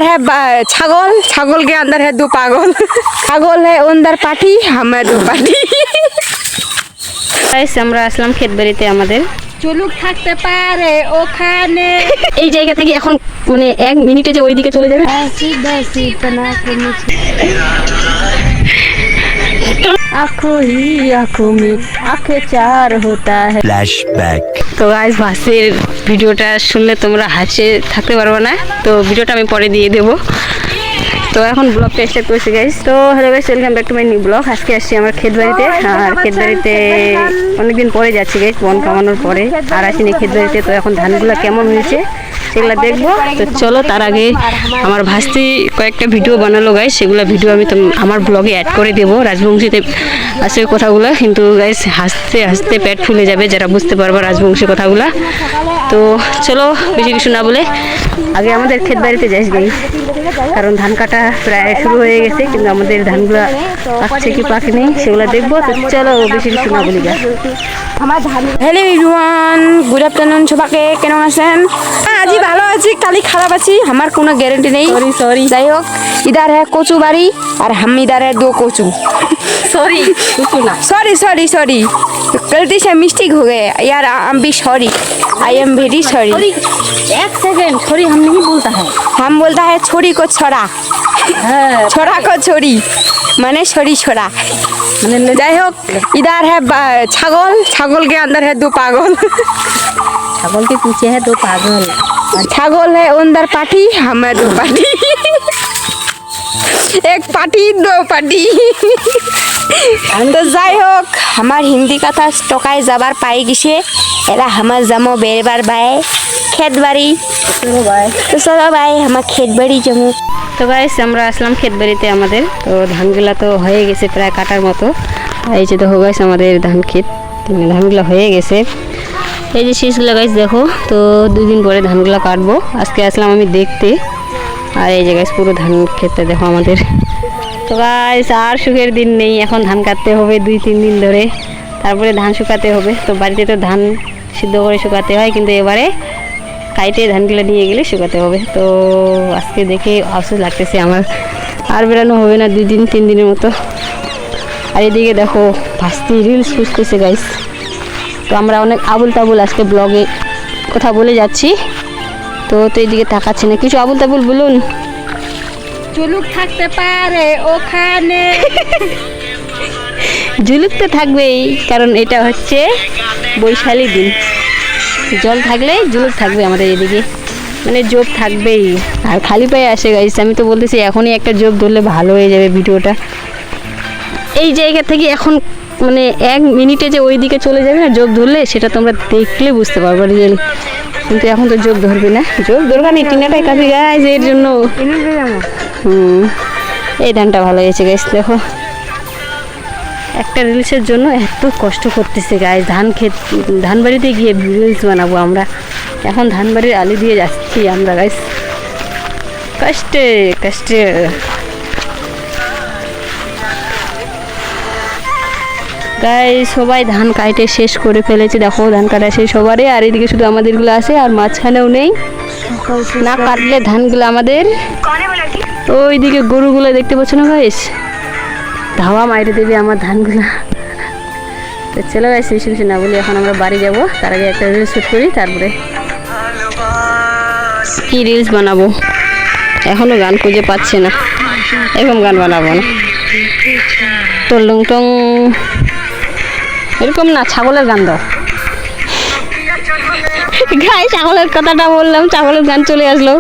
है छागल, छागल के अंदर है दो पागल। छागल है अंदर पार्टी, हम है दो पार्टी। আমরা আসলাম ক্ষেত বাড়িতে আমাদের চুলুক থাকতে পারে ওখানে। এই জায়গা থেকে এখন মানে 1 মিনিটে যে ওইদিকে চলে যাবে। आँखों ही आँखों में आँखें चार होता है। फ्लैशबैक। তো গাইস বাসের ভিডিওটা শুনলে তোমরা হাসে থাকতে পারবে না, তো ভিডিওটা আমি পরে দিয়ে দেবো। তো এখন ব্লগটা স্টার্ট করছি গাইস। তো hello guys, welcome back to my new blog. আজকে আসছি আমার ক্ষেত বাড়িতে, আর ক্ষেত বাড়িতে অনেকদিন পরে যাচ্ছি গাইস, বন কামানোর পরে আর আসিনি ক্ষেত বাড়িতে। তো এখন ধানগুলো কেমন হয়েছে সেগুলো দেখবো। তো চলো, তার আগে আমার ভাস্তি কয়েকটা ভিডিও বানালো গাইস, সেগুলো ভিডিও আমি আমার ব্লগে অ্যাড করে দেবো। রাজবংশীতে আছে কথাগুলো, কিন্তু গাইস হাসতে হাসতে পেট ফুলে যাবে যারা বুঝতে পারবো রাজবংশী কথাগুলা। তো চলো, বেশি কিছু না বলে আগে আমাদের ক্ষেত বাড়িতে যাই গাইস, কারণ ধান কাটা প্রায় শুরু হয়ে গেছে, কিন্তু আমাদের ধানগুলো পাকছে কি পাকেনি সেগুলো দেখবো। তো চলো, বেশি কিছু না বলি guys. Hello everyone, good afternoon সবাইকে, কেমন আছেন? আজি ভালো আছি, কালি খারাপ আছি, আমার কোনো গ্যারেন্টি নেই। সরি যাই হোক, इधर है कोचू बाड़ी और हम इधर है दो कोचू। सॉरी ना, सॉरी सॉरी सॉरी, गलती से मिस्टेक हो गए यार, I am be sorry, I am very sorry. एक सेकंड, सॉरी हम नहीं बोलता है, हम बोलता है छोरी को छोरा, छोरा को छोरी, माने छोरी छोरा। যাই হোক, इधर है छागल, छागल के अंदर है दो पागल। छागल के पीछे है दो पागल। छागल है अंदर पार्टी, हम है दो पार्टी। एक पार्टी दो पार्टी। তো যাই হোক, আমার হিন্দি কথা টকায় যাবার পাই গেছে, এরা আমার যাবো বেরবার বাই ক্ষেত বাড়ি। তো চলো ভাই, আমার ক্ষেত বাড়ি যাবো। তো গাইস আমরা আসলাম ক্ষেত বাড়িতে আমাদের। তো ধানগুলা তো হয়ে গেছে প্রায় কাটার মতো। এই যে দেখো গাইস, আমাদের ধান ক্ষেত, ধানগুলো হয়ে গেছে। এই যে শীষগুলো গাইস দেখো। তো 2 দিন পরে ধানগুলো কাটবো। আজকে আসলাম আমি দেখতে। আর এই যে গাইস পুরো ধান ক্ষেতটা দেখো আমাদের। তো গাইস আর সুখের দিন নেই, এখন ধান কাটতে হবে 2-3 দিন ধরে, তারপরে ধান শুকাতে হবে। তো বাড়িতে তো ধান সিদ্ধ করে শুকাতে হয়, কিন্তু এবারে কাইটে ধানগুলো নিয়ে গেলে শুকাতে হবে। তো আজকে দেখে আফসোস লাগতেছে আমার, আর বেরানো হবে না 2-3 দিনের মতো। আর এদিকে দেখো ভাস্তি রিলস খুঁজতেছে গাইস। তো আমরা অনেক আবুল তাবুল আজকে ব্লগে কথা বলে যাচ্ছি। তো এইদিকে তাকাচ্ছে না, কিছু আবুল তাবুল বলুন। চুলুক থাকতে পারে ওখানে। জুলুক তো থাকবেই, কারণ এটা হচ্ছে বৈশালী দিন, জল থাকলে জুলুক থাকবে আমাদের এদিকে, মানে জোপ থাকবেই। আর খালি পায়ে আসে গাইস, আমি তো বলতেছি এখনই একটা জোপ ধরলে ভালো হয়ে যাবে ভিডিওটা। এই জায়গা থেকে এখন মানে 1 মিনিটে যে ওই দিকে চলে যাবে না জোপ ধরলে, সেটা তোমরা দেখলে বুঝতে পারবে রিয়েলি। কিন্তু এখন তো জোপ ধরবে না, জোপ দরকার নেই, টিনাটাই কাছে গাইস এর জন্য। এই ধানটা ভালো হয়েছে গাইস, দেখো একটা রিলসের জন্য এত কষ্ট করতেছে গাইস। ধান বাড়িতে গিয়ে রিলস বানাবো আমরা, এখন ধান বাড়ির আলি দিয়ে যাচ্ছি আমরা গাইস, কষ্টে কষ্টে। গাইস সবাই ধান কাটে শেষ করে ফেলেছে, দেখো ধান কাটা শেষ সবারই। আর এদিকে শুধু আমাদেরগুলো আছে, আর মাঝখানেও নেই, না কাটলে ধানগুলো আমাদের। ওইদিকে গরুগুলো দেখতে পাচ্ছ না গাইস, ধাওয়া মাইরে দেবে আমার ধানগুলো। তো চলো গাইস, বেশি কিছু না বলি, এখন আমরা বাড়ি যাব। তার আগে একটা রিলস শুট করি, তারপরে কি রিলস বানাবো এখনো গান খুঁজে পাচ্ছে না, এরকম গান বানাবো না। টলং টং এরকম না, ছাগলের গান দাও গাই। ছাগলের কথাটা বললাম, ছাগলের গান চলে আসলো।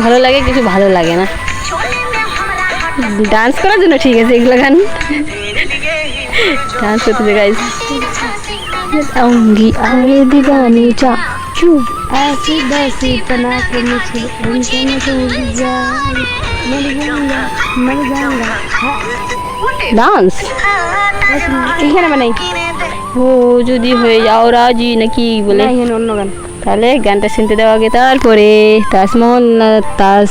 ভালো লাগে, কিছু ভালো লাগে না, ডান্স করার জন্য ঠিক আছে এগুলো গান, ডান্স করতেছে গাইস। आऊंगी आए दीवानी चाचू ऐसी वैसी बना के मुझे उनसे मर जाऊंगा। ডান্স এখানে বানাই ও যদি হয়ে যাও রাজি নাকি বলে অন্য গান, তাহলে গানটা শুনতে দেওয়া আগে, তারপরে তাজমহল না তাজ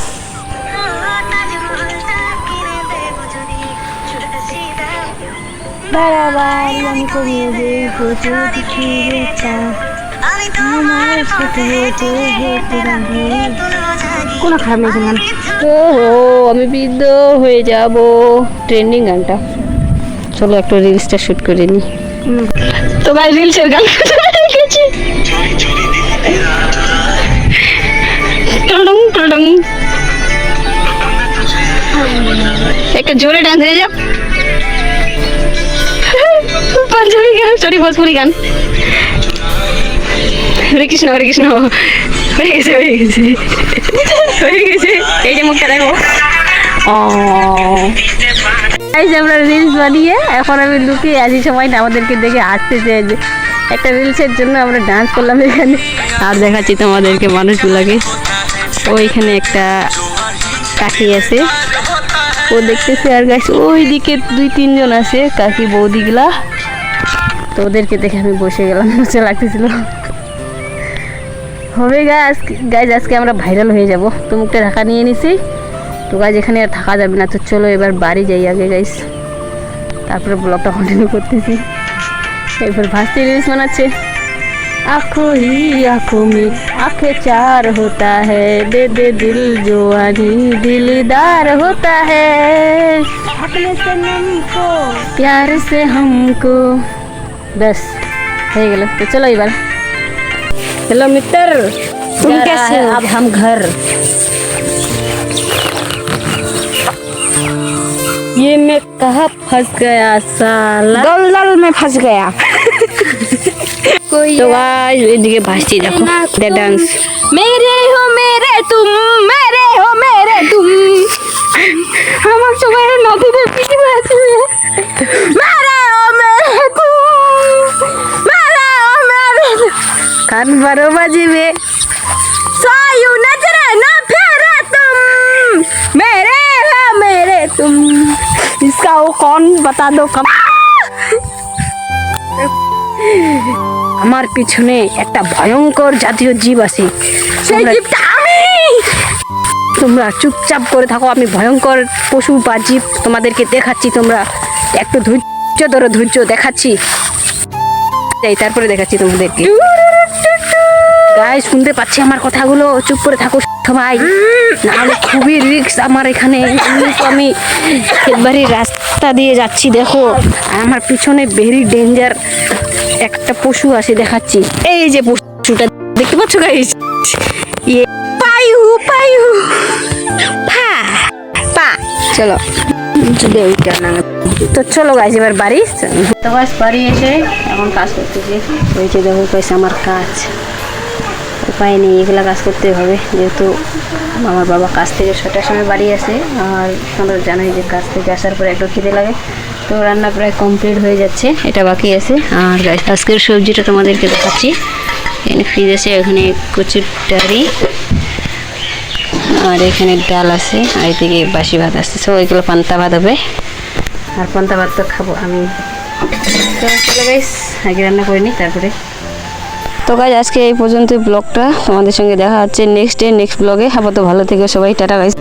বারবার আমি কমিয়ে দিই আমার সাথে হতে হতে কোনো খারাপ নেই গান। ও আমি বৃদ্ধ হয়ে যাব, ট্রেন্ডিং গানটা। চলো একটু রিলসটা শুট করে নি। তো ভাই রিলসের গান গেছি। টলং টলং একটা জোরে ডান্স হয়ে যাও। পাঞ্জাবি গান, সরি ভোজপুরি গান। হরে কৃষ্ণ হরে কৃষ্ণ। হয়ে গেছে হয়ে গেছে হয়ে গেছে। এই যে মুখটা দেখো। এই যে আমরা রিলস বানিয়ে এখন আমি লুকিয়ে আছি, সবাই না আমাদেরকে দেখে হাসতেছে। যে একটা রিলসের জন্য আমরা ডান্স করলাম এখানে। আর দেখাচ্ছি তোমাদেরকে মানুষগুলোকে। ওইখানে একটা কাকি আছে, ও দেখতেছে। আর গাছ ওইদিকে 2-3 জন আছে কাকি বৌদিগুলা। তো ওদেরকে দেখে আমি বসে গেলাম, বসে লাগতেছিল। হবে গাইজ আজকে আমরা ভাইরাল হয়ে যাব। তো মুখটা ঢাকা নিয়ে নিছি। তো গাইজ এখানে আর থাকা যাবে না, তো চলো এবার বাড়ি যাই আগে গাইজ, তারপরে ব্লগটা কন্টিনিউ করতেছি। এবার ভাস্তি রিলস বানাচ্ছে। आँखों ही आँखों में आँखें चार होता है, दे दे दिल जवानी दिलदार होता है, अपने सनम को प्यार से हमको। बस हो गया। तो चलो एक हेलो मित्र, तुम जा रहा कैसे है हो? अब हम घर। ये मैं कहाँ फंस गया साला। दलदल में फंस गया। तो गाइस এদিকে ভাসছি দেখো, দ্য ডান্স। मेरे हो मेरे तुम, मेरे हो मेरे तुम, আমার সবাই নদীতে পিটি আছে। मेरे हो मेरे तुम, मेरे हो मेरे तुम, কান 12 বাজিবে। सोयू नजरे ना फेरे तुम, मेरे हो मेरे तुम। इसका वो कौन बता दो कम। আমার পিছনে একটা ভয়ঙ্কর জাতীয় জীব আছে। সেই জীবটা আমি। তোমরা চুপচাপ করে থাকো, আমি ভয়ঙ্কর পশু বা জীব তোমাদেরকে দেখাচ্ছি। তোমরা একটু ধৈর্য ধরো, ধৈর্য দেখাচ্ছি। এই তারপরে দেখাচ্ছি তোমাদেরকে। গাইস শুনতে পাচ্ছি আমার কথাগুলো, চুপ করে থাকো সবাই, নাহলে খুবই রিস্ক আমার এখানে। এমনি তো আমি ক্ষেতবাড়ির রাস্তা দিয়ে যাচ্ছি দেখো, আর আমার পিছনে ভেরি ডেঞ্জার একটা পশু আছে, দেখাচ্ছি। এই যে পশুটা দেখতে পাচ্ছ গাইস, ইয়ে পায়ু পায়ু পা পা। চলো যদি ওইটা না, তো চলো গাইস এবার বাড়ি। তো গাইস বাড়ি এসে এখন কাজ করতেছি। ওই যে দেখো গাইস আমার কাজ, উপায় নেই, এগুলা কাজ করতে হবে, যেহেতু আমার বাবা কাজ থেকে 6টার সময় বাড়ি আসে। আর তোমরা জানোই যে কাজ থেকে আসার পরে একটু খিদে লাগে। তো রান্না প্রায় কমপ্লিট হয়ে যাচ্ছে, এটা বাকি আছে। আর গাইস আজকের সবজিটা তোমাদেরকে দেখাচ্ছি। এখানে ফ্রিজ আছে, এখানে কচুর ডাঁড়ি, আর এখানে ডাল আছে, আর এদিকে বাসি ভাত আছে। সো এগুলো পান্তা ভাত হবে, আর পান্তা ভাত তো খাবো আমি। তো চলো গাইস আগে রান্না করে নিই তারপরে। তো গাইস আজকে এই পর্যন্ত ব্লগটা, তোমাদের সঙ্গে দেখা হচ্ছে নেক্সট ব্লগে। আপাতত ভালো থেকো সবাই, টাটা গাইস।